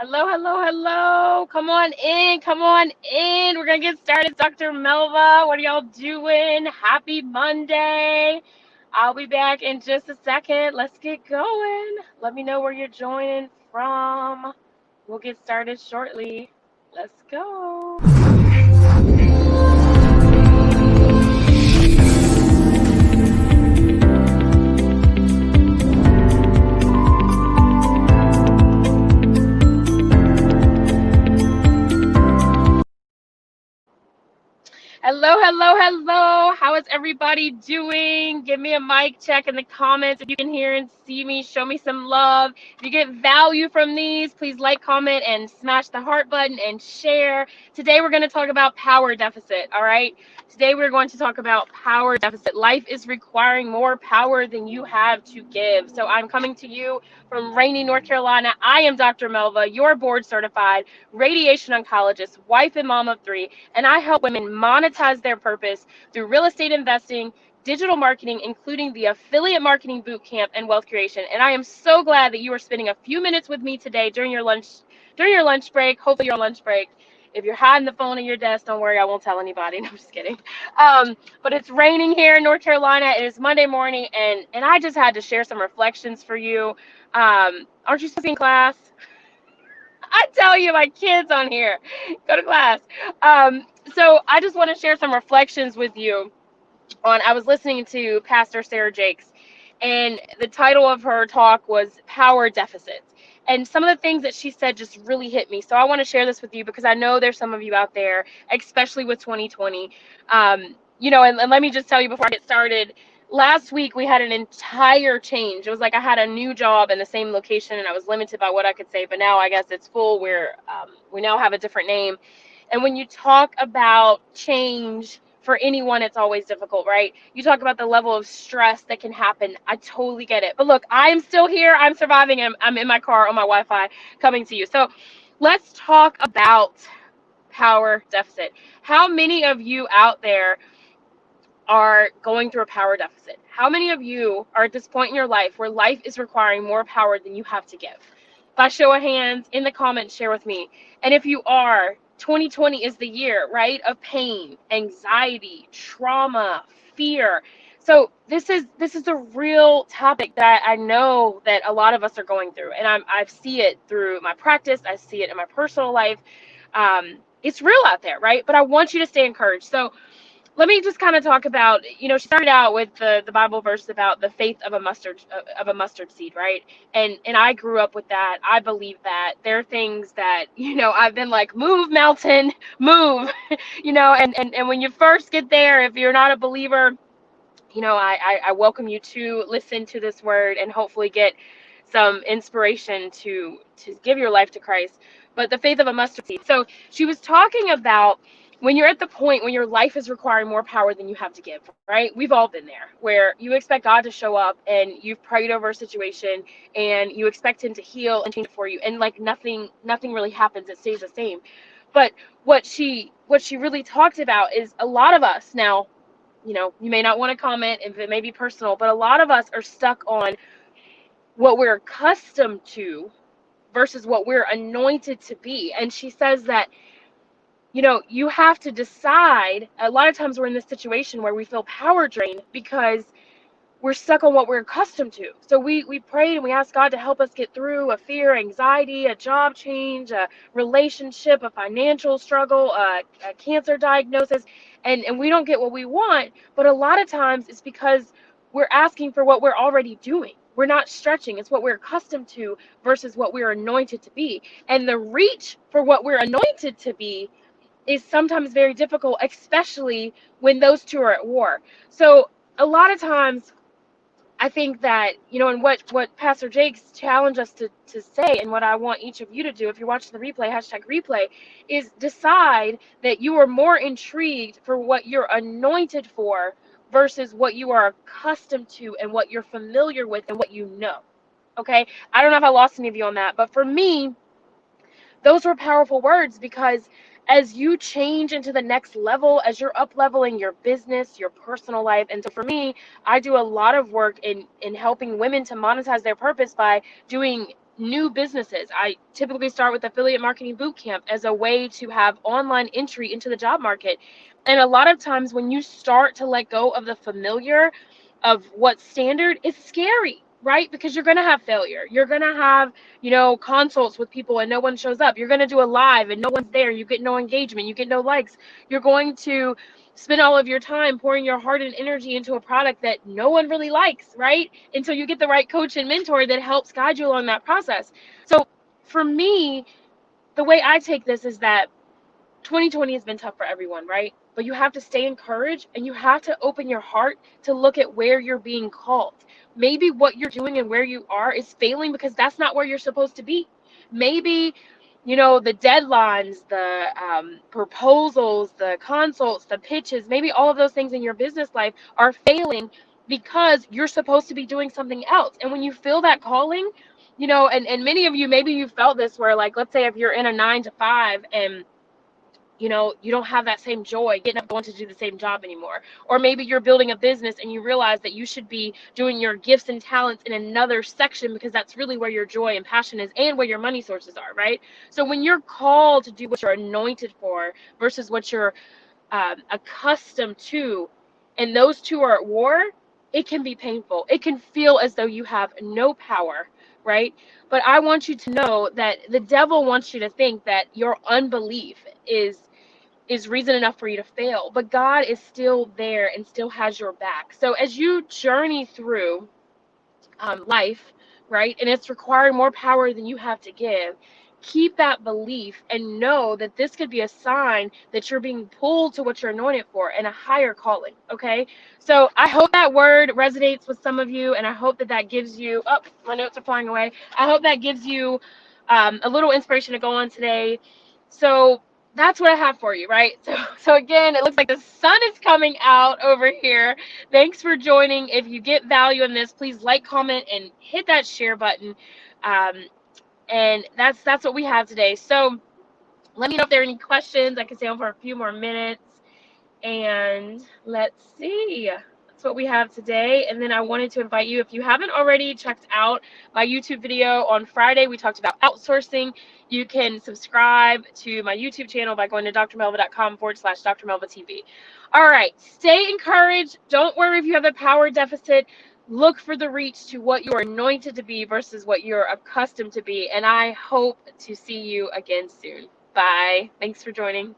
Hello, hello, hello. Come on in. Come on in. We're going to get started. Dr. Melva, what are y'all doing? Happy Monday. I'll be back in just a second. Let's get going. Let me know where you're joining from. We'll get started shortly. Let's go. Hello, hello, hello. How is everybody doing? Give me a mic check in the comments if you can hear and see me. Show me some love. If you get value from these, please like, comment, and smash the heart button and share. Today we're going to talk about power deficit, all right? Today we're going to talk about power deficit. Life is requiring more power than you have to give. So I'm coming to you from rainy North Carolina. I am Dr. Melva, your board certified radiation oncologist, wife and mom of three, and I help women monetize their purpose through real estate investing, digital marketing, including the affiliate marketing bootcamp and wealth creation. And I am so glad that you are spending a few minutes with me today during your lunch break. Hopefully your lunch break. If you're hiding the phone in your desk, don't worry, I won't tell anybody. No, I'm just kidding. But it's raining here in North Carolina. It is Monday morning, and I just had to share some reflections for you. Aren't you supposed to be in class? I tell you, my kids on here, go to class. So I just want to share some reflections with you on. I was listening to Pastor Sarah Jakes, and the title of her talk was Power Deficits. And some of the things that she said just really hit me. So I want to share this with you because I know there's some of you out there, especially with 2020. And let me just tell you before I get started. Last week we had an entire change. It was like I had a new job in the same location, and I was limited by what I could say. But now I guess it's full. We now have a different name. And when you talk about change for anyone, it's always difficult, right? You talk about the level of stress that can happen. I totally get it. But look, I am still here. I'm surviving. I'm in my car on my Wi-Fi coming to you. So let's talk about power deficit. How many of you out there are going through a power deficit? How many of you are at this point in your life where life is requiring more power than you have to give? By show of hands, in the comments, share with me. And if you are, 2020 is the year, right, of pain, anxiety, trauma, fear. So this is a real topic that I know that a lot of us are going through, and I see it through my practice. I see it in my personal life. It's real out there, right? But I want you to stay encouraged. So let me just kind of talk about, she started out with the Bible verse about the faith of a mustard seed, right? And I grew up with that. I believe that there are things that, I've been like, move mountain, move, and when you first get there, if you're not a believer, I welcome you to listen to this word and hopefully get some inspiration to give your life to Christ. But the faith of a mustard seed. So she was talking about when you're at the point when your life is requiring more power than you have to give, right? We've all been there where you expect God to show up and you've prayed over a situation and you expect him to heal and change it for you, and like nothing really happens. It stays the same. But what she really talked about is a lot of us now, you may not want to comment if it may be personal, but a lot of us are stuck on what we're accustomed to versus what we're anointed to be. And she says that, you have to decide. A lot of times we're in this situation where we feel power drained because we're stuck on what we're accustomed to. So we prayed and we asked God to help us get through a fear, anxiety, a job change, a relationship, a financial struggle, a cancer diagnosis, and we don't get what we want. But a lot of times it's because we're asking for what we're already doing. We're not stretching. It's what we're accustomed to versus what we're anointed to be. And the reach for what we're anointed to be is sometimes very difficult, especially when those two are at war. So a lot of times I think that, and what Pastor Jakes challenged us to say, and what I want each of you to do, if you're watching the replay, #replay, is decide that you are more intrigued for what you're anointed for versus what you are accustomed to and what you're familiar with and what you know. Okay? I don't know if I lost any of you on that, but for me, those were powerful words because as you change into the next level, as you're up leveling your business, your personal life. And so for me, I do a lot of work in helping women to monetize their purpose by doing new businesses. I typically start with affiliate marketing bootcamp as a way to have online entry into the job market. And a lot of times when you start to let go of the familiar, of what's standard, it's scary, right? Because you're going to have failure. You're going to have, consults with people and no one shows up. You're going to do a live and no one's there. You get no engagement. You get no likes. You're going to spend all of your time pouring your heart and energy into a product that no one really likes, right? Until you get the right coach and mentor that helps guide you along that process. So for me, the way I take this is that 2020 has been tough for everyone, right? But you have to stay encouraged and you have to open your heart to look at where you're being called. Maybe what you're doing and where you are is failing because that's not where you're supposed to be. Maybe, the deadlines, the proposals, the consults, the pitches, maybe all of those things in your business life are failing because you're supposed to be doing something else. And when you feel that calling, and many of you, maybe you felt this where, like, let's say if you're in a 9 to 5 and you don't have that same joy getting up going to do the same job anymore. Or maybe you're building a business and you realize that you should be doing your gifts and talents in another section because that's really where your joy and passion is and where your money sources are, right? So when you're called to do what you're anointed for versus what you're accustomed to, and those two are at war, it can be painful. It can feel as though you have no power, right? But I want you to know that the devil wants you to think that your unbelief is reason enough for you to fail, but God is still there and still has your back. So as you journey through life, right, and it's requiring more power than you have to give, keep that belief and know that this could be a sign that you're being pulled to what you're anointed for and a higher calling. Okay, so I hope that word resonates with some of you, and I hope that that gives you, oh, my notes are flying away, I hope that gives you a little inspiration to go on today. So that's what I have for you, right? So again, it looks like the sun is coming out over here. Thanks for joining. If you get value in this, please like, comment, and hit that share button. And that's what we have today. So let me know if there are any questions. I can stay on for a few more minutes. And let's see. That's what we have today. And then I wanted to invite you, if you haven't already checked out my YouTube video on Friday, we talked about outsourcing. You can subscribe to my YouTube channel by going to drmelva.com/drmelvatv. All right. Stay encouraged. Don't worry if you have a power deficit. Look for the reach to what you are anointed to be versus what you're accustomed to be. And I hope to see you again soon. Bye. Thanks for joining.